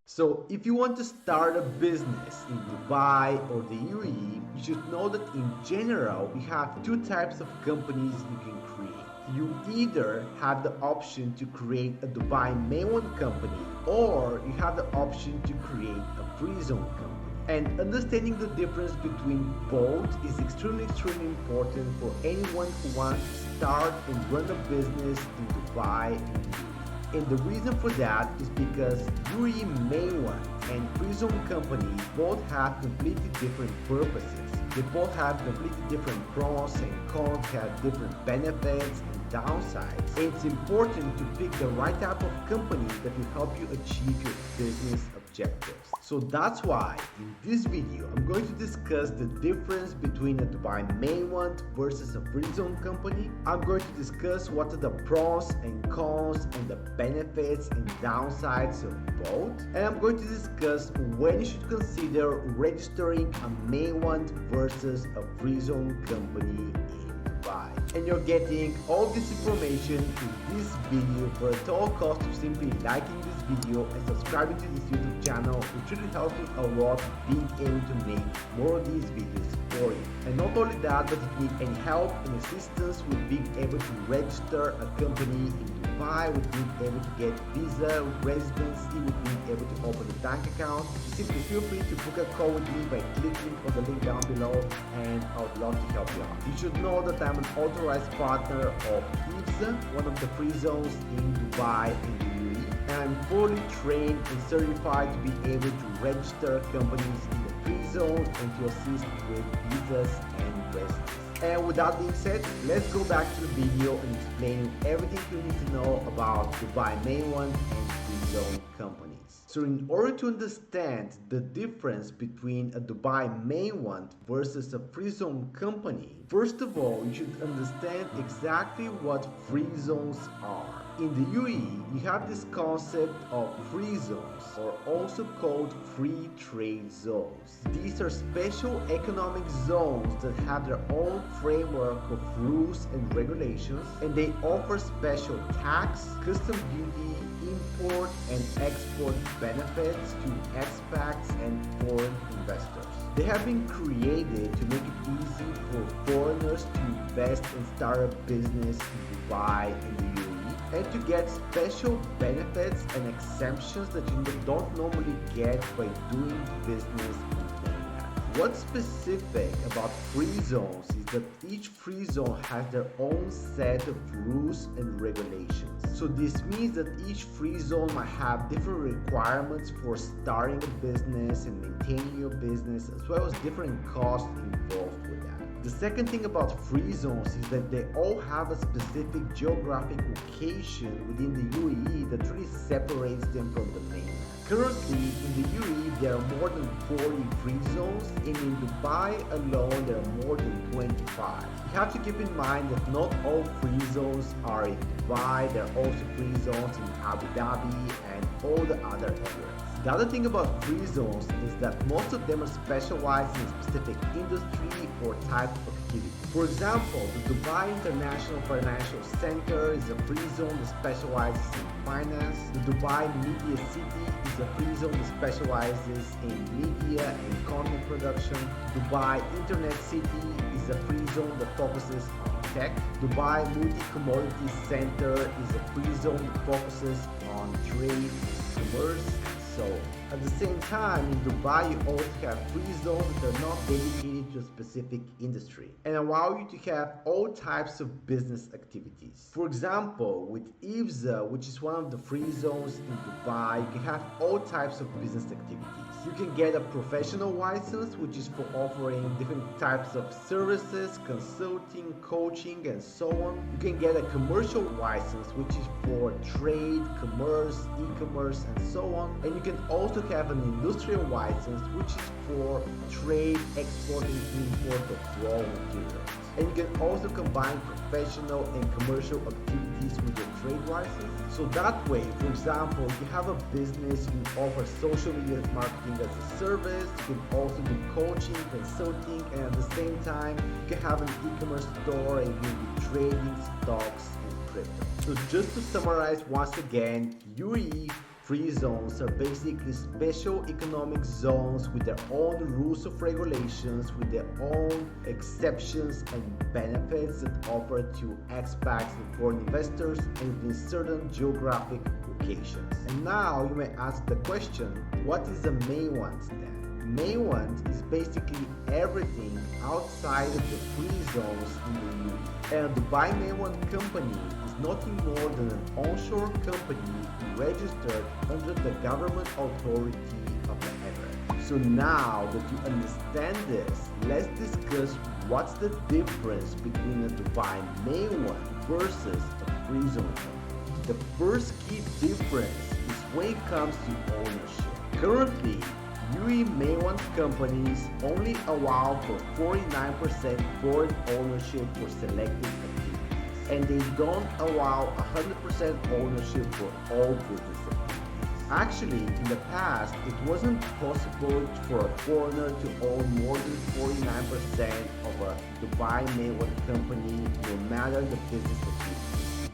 So if you want to start a business in Dubai or the UAE, you should know that in general, we have two types of companies you can create. You either have the option to create a Dubai Mainland company, or you have the option to create a free zone company. And understanding the difference between both is extremely important for anyone who wants to start and run a business in Dubai and UAE. And the reason for that is because UAE Mainland and Free Zone companies both have completely different purposes. They both have completely different pros and cons, have different benefits and downsides. And it's important to pick the right type of company that will help you achieve your business objectives. So that's why in this video, I'm going to discuss the difference between a Dubai Mainland versus a Free Zone company. I'm going to discuss what are the pros and cons and the benefits and downsides of both. And I'm going to discuss when you should consider registering a Mainland versus a Free Zone company in Dubai. And you're getting all this information in this video for a total cost of simply liking this video and subscribing to this YouTube channel, which really helps me a lot being able to make more of these videos for you. And not only that, but if you need any help and assistance with being able to register a company in Dubai, with being able to get visa, residency, with being able to open a bank account, simply feel free to book a call with me by clicking on the link down below, and I would love to help you out. You should know that I'm an authorized partner of UAE, one of the free zones in Dubai and the UAE, and I'm fully trained and certified to be able to register companies in the free zone and to assist with visas and residency. And with that being said, let's go back to the video and explain everything you need to know about Dubai Mainland and Free Zone companies. So in order to understand the difference between a Dubai Mainland versus a Free Zone company, first of all, you should understand exactly what free zones are. In the UAE, you have this concept of free zones, or also called free trade zones. These are special economic zones that have their own framework of rules and regulations, and they offer special tax, custom duty, import and export benefits to expats and foreign investors. They have been created to make it easy for foreigners to invest and start a business in Dubai and the UAE, and to get special benefits and exemptions that you don't normally get by doing business in mainland. What's specific about free zones is that each free zone has their own set of rules and regulations. So this means that each free zone might have different requirements for starting a business and maintaining your business, as well as different costs involved with that. The second thing about free zones is that they all have a specific geographic location within the UAE that really separates them from the mainland. Currently, in the UAE, there are more than 40 free zones, and in Dubai alone, there are more than 25. You have to keep in mind that not all free zones are in Dubai, there are also free zones in Abu Dhabi and all the other areas. The other thing about free zones is that most of them are specialized in a specific industry or type of activity. For example, the Dubai International Financial Center is a free zone that specializes in finance. The Dubai Media City is a free zone that specializes in media and content production. Dubai Internet City is a free zone that focuses on tech. Dubai Multi-Commodity Center is a free zone that focuses on trade and commerce. So at the same time, in Dubai, you also have free zones that are not dedicated to a specific industry and allow you to have all types of business activities. For example, with IFZA, which is one of the free zones in Dubai, you can have all types of business activities. You can get a professional license, which is for offering different types of services, consulting, coaching, and so on. You can get a commercial license, which is for trade, commerce, e-commerce, and so on. And you can also have an industrial license, which is for trade, export, and import of raw materials. And you can also combine professional and commercial activities with your trade license. So that way, for example, you have a business, you offer social media marketing as a service, you can also do coaching, consulting, and at the same time, you can have an e-commerce store and you can be trading stocks and crypto. So just to summarize once again, UAE Free zones are basically special economic zones with their own rules of regulations, with their own exceptions and benefits that offer to expats and foreign investors and within certain geographic locations. And now you may ask the question, what is the Mainland then? Mainland is basically everything outside of the free zones in the UAE. And a Dubai Mainland company is nothing more than an onshore company registered under the government authority of the Emirates. So now that you understand this, let's discuss what's the difference between a Dubai Mainland versus a free zone company. The first key difference is when it comes to ownership. Currently, UAE Mainland companies only allow for 49% foreign ownership for selected activities, and they don't allow 100% ownership for all business activities. Actually, in the past, it wasn't possible for a foreigner to own more than 49% of a Dubai Mainland company, no matter the business activity.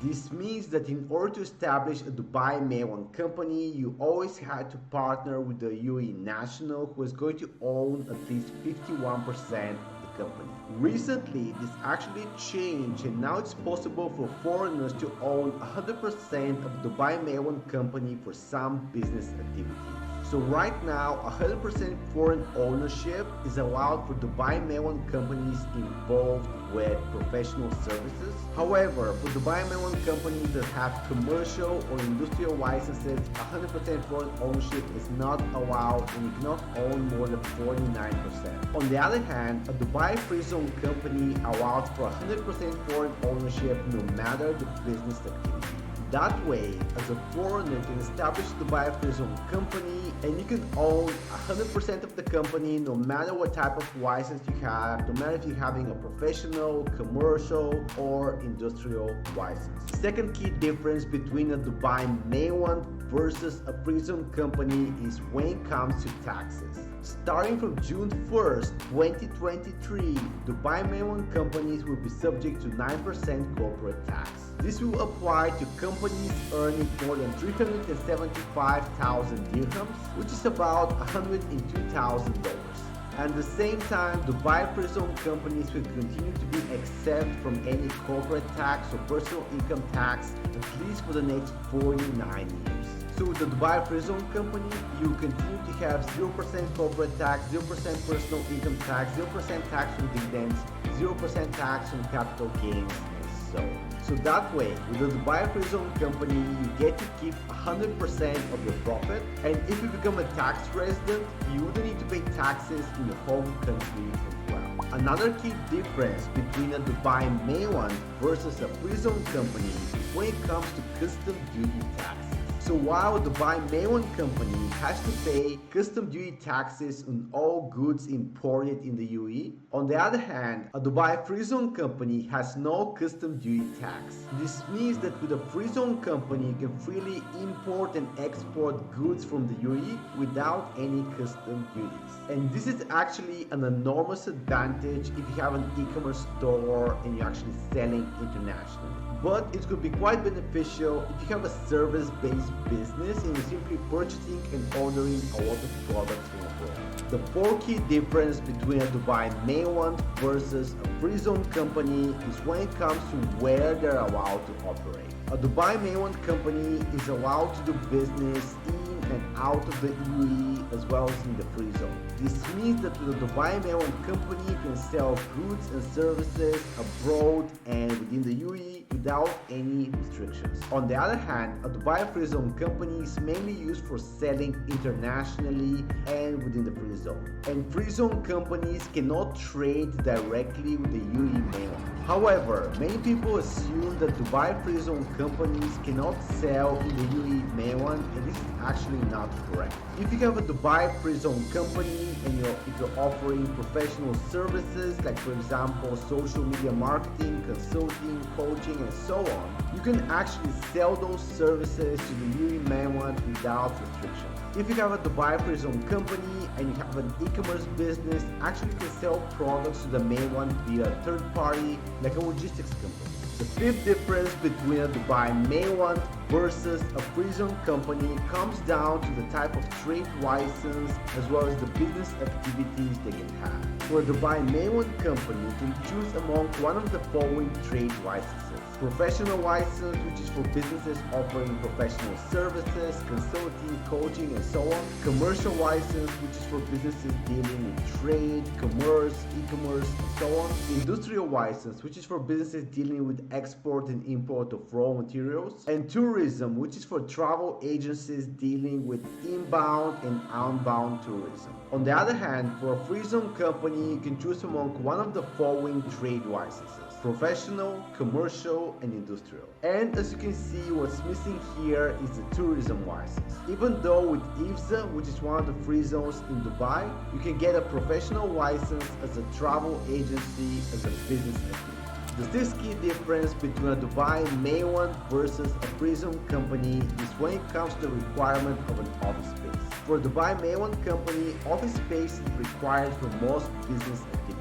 This means that in order to establish a Dubai Mainland company, you always had to partner with the UAE national who is going to own at least 51% of the company. Recently, this actually changed and now it's possible for foreigners to own 100% of Dubai Mainland company for some business activities. So right now, 100% foreign ownership is allowed for Dubai Mainland companies involved with professional services. However, for Dubai Mainland companies that have commercial or industrial licenses, 100% foreign ownership is not allowed and you cannot own more than 49%. On the other hand, a Dubai Free Zone company allows for 100% foreign ownership no matter the business activity. That way, as a foreigner, you can establish a Dubai Free Zone company and you can own 100% of the company no matter what type of license you have, no matter if you're having a professional, commercial, or industrial license. The second key difference between a Dubai Mainland versus a Free Zone company is when it comes to taxes. Starting from June 1st, 2023, Dubai Mainland companies will be subject to 9% corporate tax. This will apply to companies earning more than 375,000 dirhams, which is about $102,000. At the same time, Dubai Free Zone companies will continue to be exempt from any corporate tax or personal income tax at least for the next 49 years. So with the Dubai Free Zone company, you continue to have 0% corporate tax, 0% personal income tax, 0% tax on dividends, 0% tax on capital gains, and so on. So that way, with the Dubai Free Zone company, you get to keep 100% of your profit, and if you become a tax resident, you wouldn't need to pay taxes in your home country as well. Another key difference between a Dubai Mainland versus a Free Zone company is when it comes to custom duty taxes. So while a Dubai Mainland company has to pay custom duty taxes on all goods imported in the UAE, on the other hand, a Dubai Free Zone company has no custom duty tax. This means that with a Free Zone company, you can freely import and export goods from the UAE without any custom duties. And this is actually an enormous advantage if you have an e-commerce store and you're actually selling internationally. But it could be quite beneficial if you have a service-based business and you're simply purchasing and ordering a lot of products from abroad. The four key difference between a Dubai Mainland versus a Free Zone company is when it comes to where they're allowed to operate. A Dubai Mainland company is allowed to do business in and out of the UAE as well as in the Free Zone. This means that with a Dubai Mainland company, you can sell goods and services abroad and within the UAE without any restrictions. On the other hand, a Dubai Free Zone company is mainly used for selling internationally and within the Free Zone. And Free Zone companies cannot trade directly with the UAE Mainland. However, many people assume that Dubai Free Zone companies cannot sell in the UAE Mainland, and this is actually not correct. If you have a Dubai Free Zone company and if you're offering professional services like, for example, social media marketing, consulting, coaching, and so on, you can actually sell those services to the UAE Mainland without restrictions. If you have a Dubai Free Zone company and you have an e-commerce business, actually you can sell products to the mainland via a third party like a logistics company. The fifth difference between a Dubai Mainland versus a free zone company comes down to the type of trade license as well as the business activities they can have. For a Dubai Mainland company, you can choose among one of the following trade licenses. Professional license, which is for businesses offering professional services, consulting, coaching, and so on. Commercial license, which is for businesses dealing with trade, commerce, e-commerce, and so on. Industrial license, which is for businesses dealing with export and import of raw materials. And tourism, which is for travel agencies dealing with inbound and outbound tourism. On the other hand, for a free zone company, you can choose among one of the following trade licenses. Professional, commercial, and industrial. And as you can see, what's missing here is the tourism license. Even though with IFZA, which is one of the free zones in Dubai, you can get a professional license as a travel agency as a business activity. The key difference between a Dubai Mainland versus a free zone company is when it comes to the requirement of an office space. For a Dubai Mainland company, office space is required for most business activities.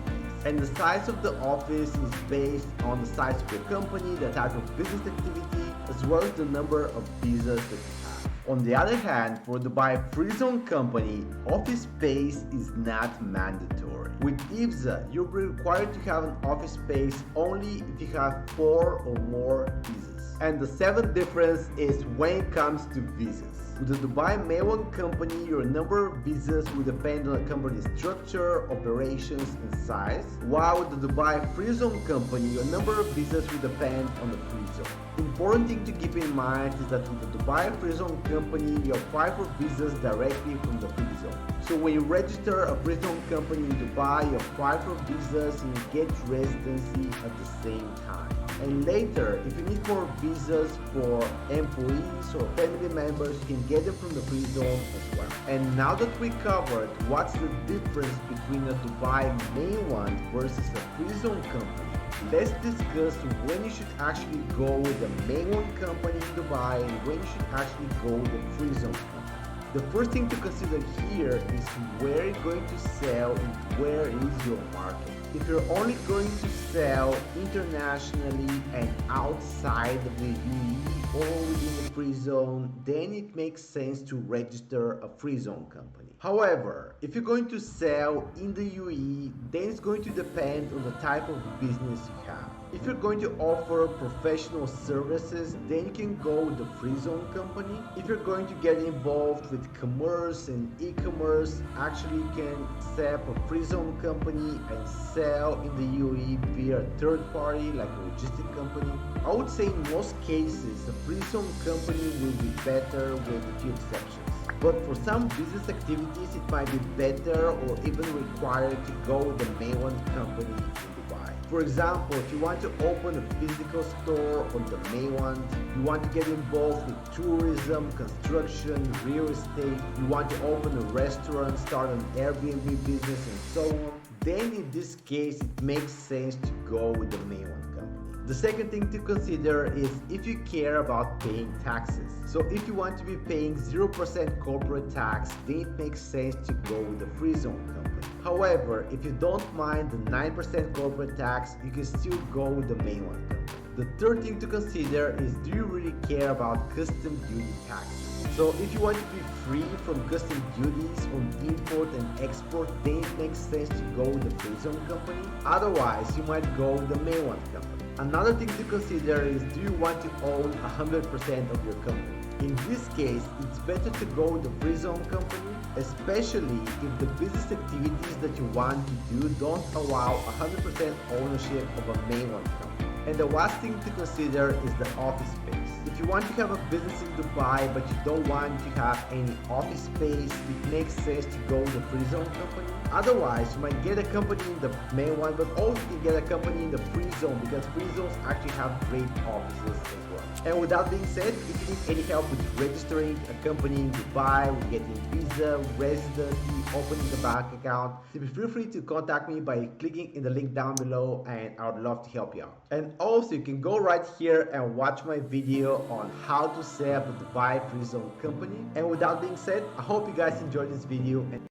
And the size of the office is based on the size of your company, the type of business activity, as well as the number of visas that you have. On the other hand, for the Dubai Free Zone company, office space is not mandatory. With IFZA, you'll be required to have an office space only if you have 4 or more visas. And the seventh difference is when it comes to visas. With the Dubai Mainland company, your number of visas will depend on the company's structure, operations, and size, while with the Dubai Free Zone company, your number of visas will depend on the free zone. Important thing to keep in mind is that with the Dubai Free Zone company, you apply for visas directly from the free zone. So when you register a free zone company in Dubai, you apply for visas and you get residency at the same time. And later, if you need more visas for employees or family members, you can get them from the free zone as well. And now that we covered what's the difference between a Dubai Mainland versus a free zone company, let's discuss when you should actually go with the Mainland company in Dubai and when you should actually go with the free zone company. The first thing to consider here is where you're going to sell and where is your market. If you're only going to sell internationally and outside of the UAE or within the free zone, then it makes sense to register a free zone company. However, if you're going to sell in the UAE, then it's going to depend on the type of business you have. If you're going to offer professional services, then you can go with the free zone company. If you're going to get involved with commerce and e-commerce, actually you can set up a free zone company and sell in the UAE via a third party like a logistic company. I would say in most cases, a free zone company will be better with a few exceptions. But for some business activities, it might be better or even required to go with the Mainland company in Dubai. For example, if you want to open a physical store on the Mainland, you want to get involved with tourism, construction, real estate, you want to open a restaurant, start an Airbnb business, and so on, then in this case, it makes sense to go with the Mainland company. The second thing to consider is if you care about paying taxes. So if you want to be paying 0% corporate tax, then it makes sense to go with the free zone company. However, if you don't mind the 9% corporate tax, you can still go with the Mainland company. The third thing to consider is, do you really care about custom duty taxes? So if you want to be free from custom duties on import and export, then it makes sense to go with the free zone company. Otherwise, you might go with the Mainland company. Another thing to consider is, do you want to own 100% of your company? In this case, it's better to go with the free zone company, especially if the business activities that you want to do don't allow 100% ownership of a Mainland company. And the last thing to consider is the office space. If you want to have a business in Dubai but you don't want to have any office space, it makes sense to go with the free zone company. Otherwise, you might get a company in the Mainland, but also you can get a company in the free zone because free zones actually have great offices as well. And with that being said, if you need any help with registering a company in Dubai, with getting visa, residency, opening a bank account, feel free to contact me by clicking in the link down below, and I would love to help you out. And also, you can go right here and watch my video on how to set up a Dubai free zone company. And with that being said, I hope you guys enjoyed this video. And